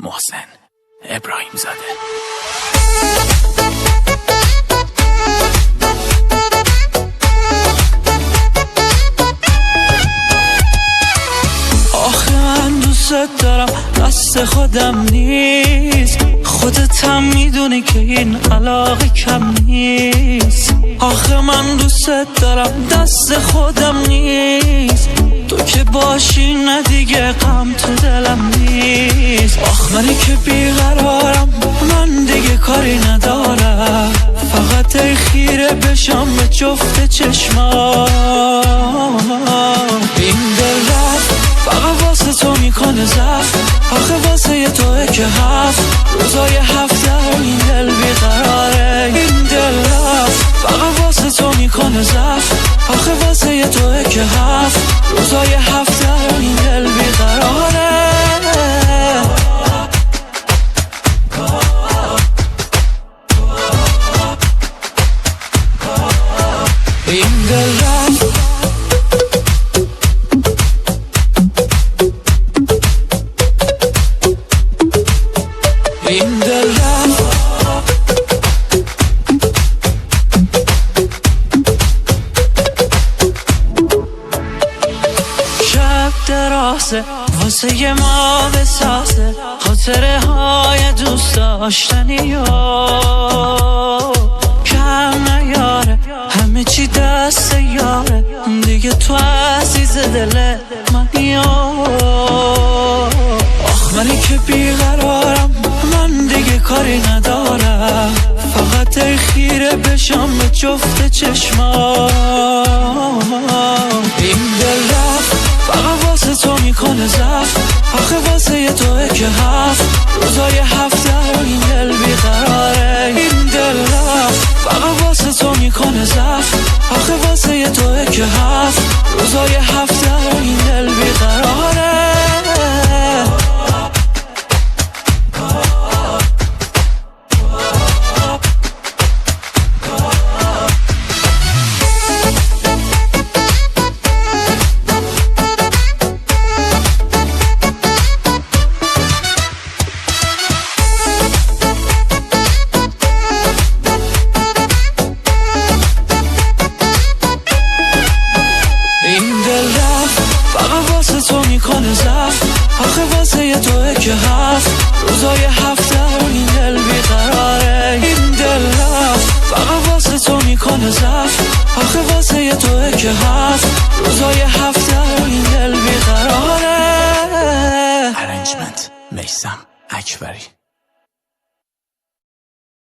محسن ابراهیم زاده. آخه من دوست دارم دست خودم نیست، خودت هم میدونی که این علاقه کم نیست. آخه من دوست دارم دست خودم نیست، تو که باشی نه دیگه غم تو دلم نیست. آخ منی که بیقرارم، من دیگه کاری ندارم، فقط ای خیره بشم به جفت چشمام. این دل رفت فقط واسه تو میکنه زفت، آخه واسه توه که هفت روزای هفت در این دل بیقراره. این دل رفت فقط واسه تو میکنه زفت، آخه واسه توه که هفت روزای هفت در این دل بیقراره. این دل رفت این دل رفت شب درازه واسه ما بسازه خاطره های دوست داشتنی ها کم نیاره، همه چی دست یاره دیگه، تو عزیز دل منی. آخ منی که بیقرارم، من دیگه کاری ندارم، فقط ای خیره بشم به جفت چشمام. این دل رفت فقط واسه تو میکنه زفت، آخه واسه توه که هفت روزای هفت در این دل بیقراره. این دل رفت فقط واسه تو میکنه زفت، آخه واسه توه که هفت روزای هفت در این دل بیقراره. این دل رفت فقط واسه تو میکنه زفت، آخه واسه توه که هفت روزای هفت در این دل بیقراره. این دل رفت فقط واسه تو میکنه زفت، آخه واسه توه که هفت روزای هفت در این دل بیقراره. ارنجمنت میثم اکبری.